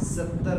70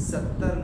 70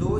2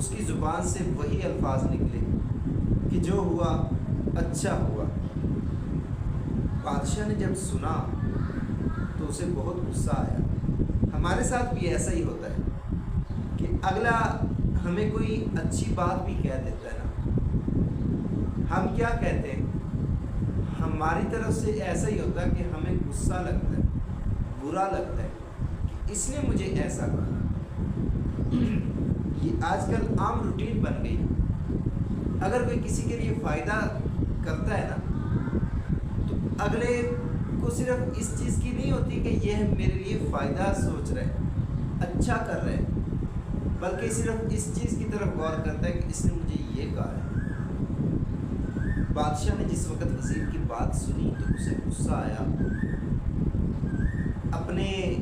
اس کی زبان سے وہی الفاظ نکلے کہ جو ہوا اچھا ہوا۔ بادشاہ نے جب سنا تو اسے بہت غصہ آیا۔ ہمارے ساتھ بھی ایسا ہی ہوتا ہے کہ اگلا ہمیں کوئی اچھی بات بھی کہہ دیتا ہے نا، ہم کیا کہتے ہیں؟ ہماری طرف سے ایسا ہی ہوتا ہے کہ ہمیں غصہ لگتا ہے، برا لگتا ہے کہ اس نے مجھے ایسا کہا۔ یہ آج کل عام روٹین بن گئی۔ اگر کوئی کسی کے لیے فائدہ کرتا ہے نا تو اگلے کو صرف اس چیز کی نہیں ہوتی کہ یہ میرے لیے فائدہ سوچ رہا ہے، اچھا کر رہا ہے، بلکہ صرف اس چیز کی طرف غور کرتا ہے کہ اس نے مجھے یہ کہا ہے۔ بادشاہ نے جس وقت وزیر کی بات سنی تو اسے غصہ آیا، اپنے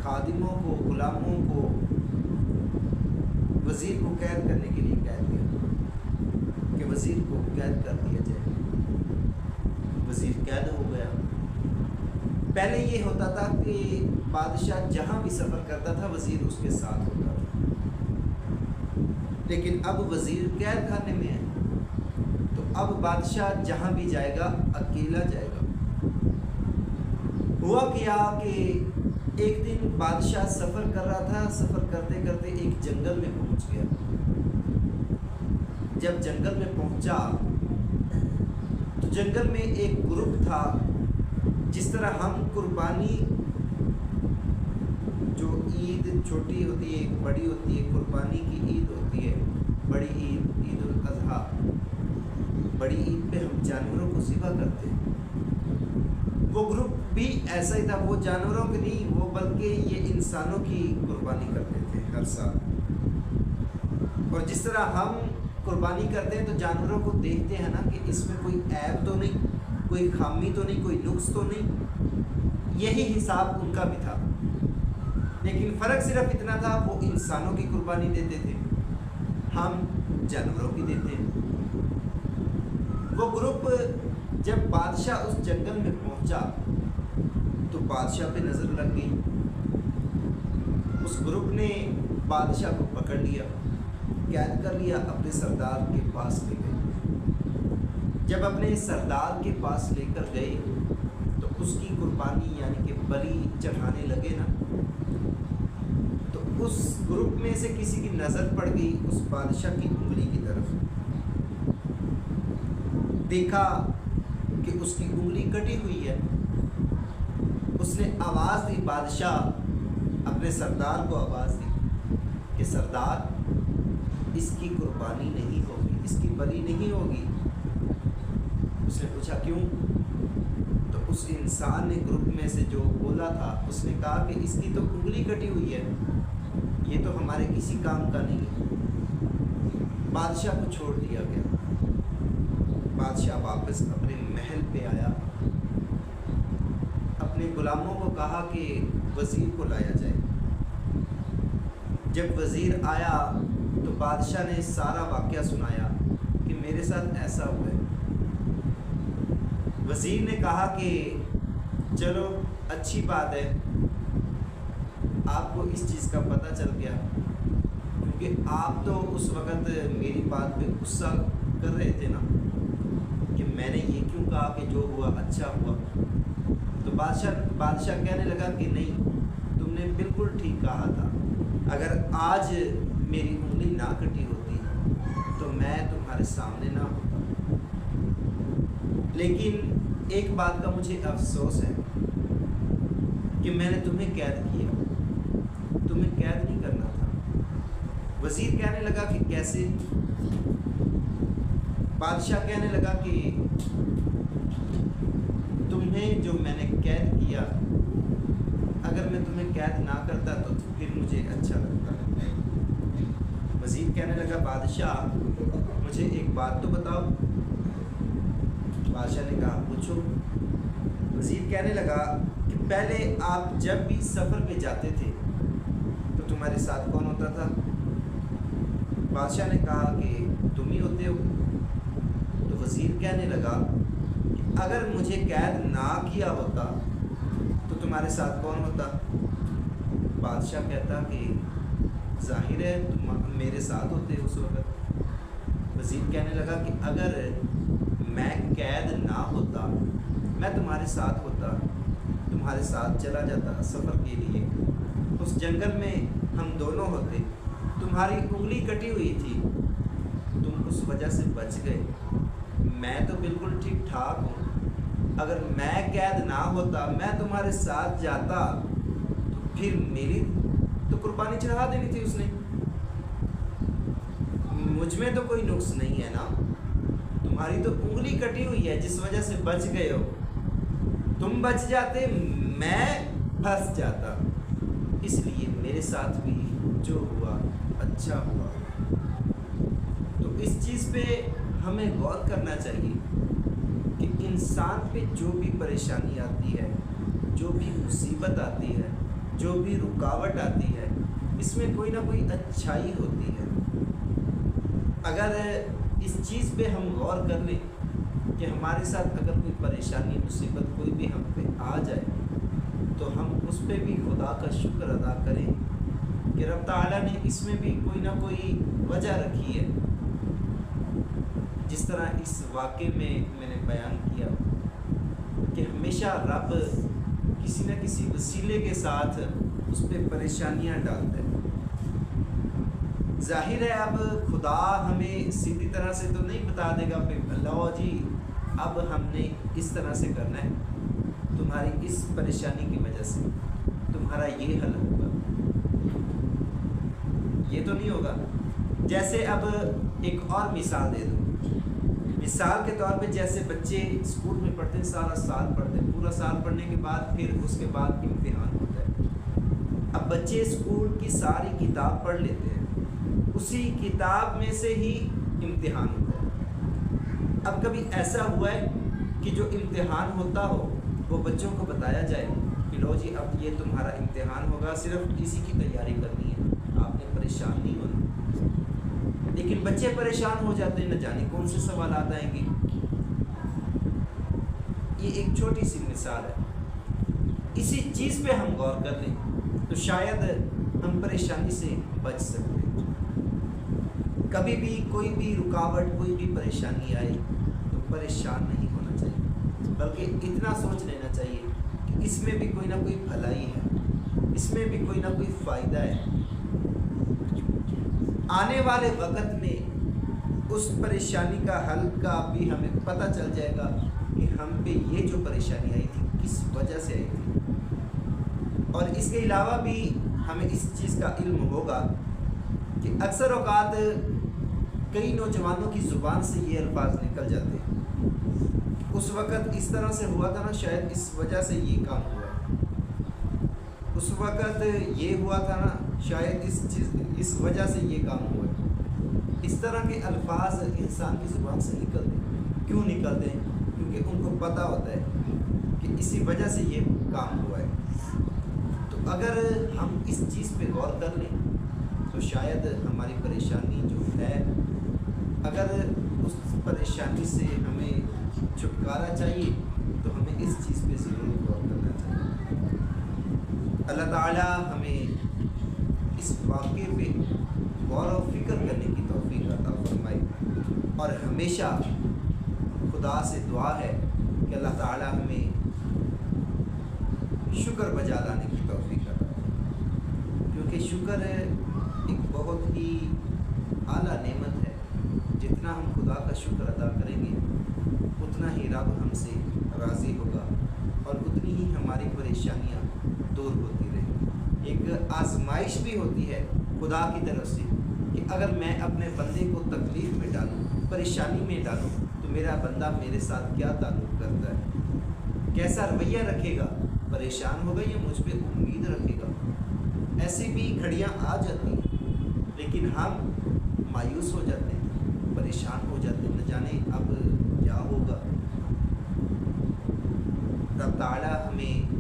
خادموں کو، غلاموں کو وزیر کو قید کرنے کے لیے کہہ دیا کہ وزیر کو قید کر دیا جائے۔ وزیر قید ہو گیا۔ پہلے یہ ہوتا تھا کہ بادشاہ جہاں بھی سفر کرتا تھا وزیر اس کے ساتھ ہوتا تھا، لیکن اب وزیر قید خانے میں ہے تو اب بادشاہ جہاں بھی جائے گا اکیلا جائے گا۔ ہوا کیا کہ ایک دن بادشاہ سفر کر رہا تھا، سفر کرتے کرتے ایک جنگل میں پہنچ گیا۔ جب جنگل میں پہنچا تو جنگل میں ایک گروپ تھا، جس طرح ہم قربانی، جو عید چھوٹی ہوتی ہے ایک بڑی ہوتی ہے، قربانی کی عید ہوتی ہے، بڑی عید، عید الاضحیٰ، بڑی عید پہ ہم جانوروں کو ذبح کرتے ہیں۔ وہ گروپ بھی ایسا ہی تھا، وہ جانوروں کی نہیں، وہ بلکہ یہ انسانوں کی قربانی کرتے تھے ہر سال۔ اور جس طرح ہم قربانی کرتے ہیں تو جانوروں کو دیکھتے ہیں نا کہ اس میں کوئی عیب تو نہیں، کوئی خامی تو نہیں، کوئی نقص تو نہیں، یہی حساب ان کا بھی تھا۔ لیکن فرق صرف اتنا تھا، وہ انسانوں کی قربانی دیتے تھے، ہم جانوروں کی دیتے ہیں۔ وہ گروپ جب بادشاہ اس جنگل میں پہنچا تو بادشاہ پہ نظر لگ گئی۔ اس گروپ نے بادشاہ کو پکڑ لیا، قید کر لیا، اپنے سردار کے پاس لے گئے۔ جب اپنے سردار کے پاس لے کر گئے تو اس کی قربانی یعنی کہ بلی چڑھانے لگے نا، تو اس گروپ میں سے کسی کی نظر پڑ گئی اس بادشاہ کی انگلی کی طرف۔ دیکھا کہ اس کی انگلی کٹی ہوئی ہے۔ اس نے آواز دی، بادشاہ اپنے سردار کو آواز دی کہ سردار، اس کی قربانی نہیں ہوگی، اس کی بلی نہیں ہوگی۔ اس نے پوچھا کیوں؟ تو اس انسان نے گروپ میں سے جو بولا تھا اس نے کہا کہ اس کی تو انگلی کٹی ہوئی ہے، یہ تو ہمارے کسی کام کا نہیں ہے۔ بادشاہ کو چھوڑ دیا گیا۔ بادشاہ واپس اپنے محل پہ آیا، اپنے غلاموں کو کہا کہ وزیر کو لایا جائے۔ جب وزیر آیا تو بادشاہ نے سارا واقعہ سنایا کہ میرے ساتھ ایسا ہوا ہے۔ وزیر نے کہا کہ چلو اچھی بات ہے، آپ کو اس چیز کا پتہ چل گیا، کیونکہ آپ تو اس وقت میری بات پہ غصہ کر رہے تھے نا کہ میں نے یہ کیوں کہا کہ جو ہوا اچھا ہوا۔ تو بادشاہ کہنے لگا کہ نہیں، تم نے بالکل ٹھیک کہا تھا، اگر آج میری انگلی نہ کٹی ہوتی تو میں تمہارے سامنے نہ ہوتا۔ لیکن ایک بات کا مجھے افسوس ہے کہ میں نے تمہیں قید کیا، تمہیں قید نہیں کرنا تھا۔ وزیر کہنے لگا کہ کیسے؟ بادشاہ کہنے لگا کہ تمہیں جو میں نے قید کیا، اگر میں تمہیں قید نہ کرتا تو پھر مجھے اچھا لگتا۔ وزیر کہنے لگا بادشاہ مجھے ایک بات تو بتاؤ۔ بادشاہ نے کہا پوچھو۔ وزیر کہنے لگا کہ پہلے آپ جب بھی سفر پہ جاتے تھے تو تمہارے ساتھ کون ہوتا تھا؟ بادشاہ نے کہا کہ تم ہی ہوتے ہو۔ تو وزیر کہنے لگا کہ اگر مجھے قید نہ کیا ہوتا تو تمہارے ساتھ کون ہوتا؟ بادشاہ کہتا کہ ظاہر ہے تم میرے ساتھ ہوتے اس وقت۔ مزید کہنے لگا کہ اگر میں قید نہ ہوتا، میں تمہارے ساتھ ہوتا، تمہارے ساتھ چلا جاتا سفر کے لیے، اس جنگل میں ہم دونوں ہوتے، تمہاری انگلی کٹی ہوئی تھی، تم اس وجہ سے بچ گئے، میں تو بالکل ٹھیک ٹھاک ہوں۔ اگر میں قید نہ ہوتا، میں تمہارے ساتھ جاتا، تو پھر میری تو قربانی چڑھا دینی تھی اس نے، مجھ میں تو کوئی نقص نہیں ہے نا، تمہاری تو انگلی کٹی ہوئی ہے جس وجہ سے بچ گئے ہو، تم بچ جاتے میں پھنس جاتا، اس لیے میرے ساتھ بھی جو ہوا اچھا ہوا۔ تو اس چیز پہ ہمیں غور کرنا چاہیے کہ انسان پہ جو بھی پریشانی آتی ہے، جو بھی مصیبت آتی ہے، جو بھی رکاوٹ آتی ہے، اس میں کوئی نہ کوئی اچھائی ہوتی ہے۔ اگر اس چیز پہ ہم غور کر لیں کہ ہمارے ساتھ اگر کوئی پریشانی مصیبت کوئی بھی ہم پہ آ جائے تو ہم اس پہ بھی خدا کا شکر ادا کریں کہ رب تعالیٰ نے اس میں بھی کوئی نہ کوئی وجہ رکھی ہے۔ جس طرح اس واقعے میں نے بیان کیا کہ ہمیشہ رب کسی نہ کسی وسیلے کے ساتھ اس پہ پریشانیاں ڈالتا ہے۔ ظاہر ہے اب خدا ہمیں سیدھی طرح سے تو نہیں بتا دے گا کہ لو جی اب ہم نے اس طرح سے کرنا ہے، تمہاری اس پریشانی کی وجہ سے تمہارا یہ حل ہوگا، یہ تو نہیں ہوگا۔ جیسے اب ایک اور مثال دے دوں، مثال کے طور پہ جیسے بچے اسکول میں پڑھتے ہیں، سارا سال پڑھتے ہیں، پورا سال پڑھنے کے بعد پھر اس کے بعد امتحان ہوتا ہے۔ اب بچے اسکول کی ساری کتاب پڑھ لیتے ہیں، اسی کتاب میں سے ہی امتحان ہوتا ہے۔ اب کبھی ایسا ہوا ہے کہ جو امتحان ہوتا ہو وہ بچوں کو بتایا جائے کہ لو جی اب یہ تمہارا امتحان ہوگا، صرف اسی کی تیاری کرنی ہے، آپ نے پریشان نہیں ہونا۔ لیکن بچے پریشان ہو جاتے ہیں، نہ جانے کون سے سوالات آئیں گے۔ یہ ایک چھوٹی سی مثال ہے۔ اسی چیز پہ ہم غور کر لیں تو شاید ہم پریشانی سے بچ سکتے ہیں۔ کبھی بھی کوئی بھی رکاوٹ، کوئی بھی پریشانی آئے تو پریشان نہیں ہونا چاہیے، بلکہ اتنا سوچ لینا چاہیے کہ اس میں بھی کوئی نہ کوئی بھلائی ہے، اس میں بھی کوئی نہ کوئی فائدہ ہے۔ آنے والے وقت میں اس پریشانی کا حل کا بھی ہمیں پتہ چل جائے گا کہ ہم پہ یہ جو پریشانی آئی تھی کس وجہ سے آئی تھی۔ اور اس کے علاوہ بھی ہمیں اس چیز کا علم ہوگا کہ اکثر اوقات کئی نوجوانوں کی زبان سے یہ الفاظ نکل جاتے ہیں، اس وقت اس طرح سے ہوا تھا نا، شاید اس وجہ سے یہ کام ہوا، اس وقت یہ ہوا تھا نا، شاید اس وجہ سے یہ کام ہوا ہے۔ اس طرح کے الفاظ انسان کی زبان سے نکلتے ہیں۔ کیوں نکلتے ہیں؟ کیونکہ ان کو پتہ ہوتا ہے کہ اسی وجہ سے یہ کام ہوا ہے۔ تو اگر ہم اس چیز پہ غور کر لیں تو شاید ہماری پریشانی جو ہے، اگر اس پریشانی سے ہمیں چھٹکارا چاہیے تو ہمیں اس چیز پہ ضرور غور کرنا چاہیے۔ اللہ تعالیٰ ہمیں اس واقعے پہ غور و فکر کرنے کی توفیق عطا فرمائے، اور ہمیشہ خدا سے دعا ہے کہ اللہ تعالیٰ ہمیں شکر بجا لانے کی توفیق عطا فرمائے، کیونکہ شکر ایک بہت ہی اعلیٰ نعمت ہے۔ جتنا ہم خدا کا شکر ادا کریں گے اتنا ہی رب ہم سے راضی ہوگا اور اتنی ہی ہماری پریشانیاں دور ہوتی رہیں۔ ایک آزمائش بھی ہوتی ہے خدا کی طرف سے کہ اگر میں اپنے بندے کو تکلیف میں ڈالوں، پریشانی میں ڈالوں، تو میرا بندہ میرے ساتھ کیا تعلق کرتا ہے، کیسا رویہ رکھے گا، پریشان ہوگا یا مجھ پہ امید رکھے گا۔ ایسی بھی گھڑیاں آ جاتی ہیں، لیکن ہم مایوس ہو جاتے ہیں، پریشان ہو جاتے ہیں، نہ جانے اب کیا ہوگا۔ رب تعالیٰ ہمیں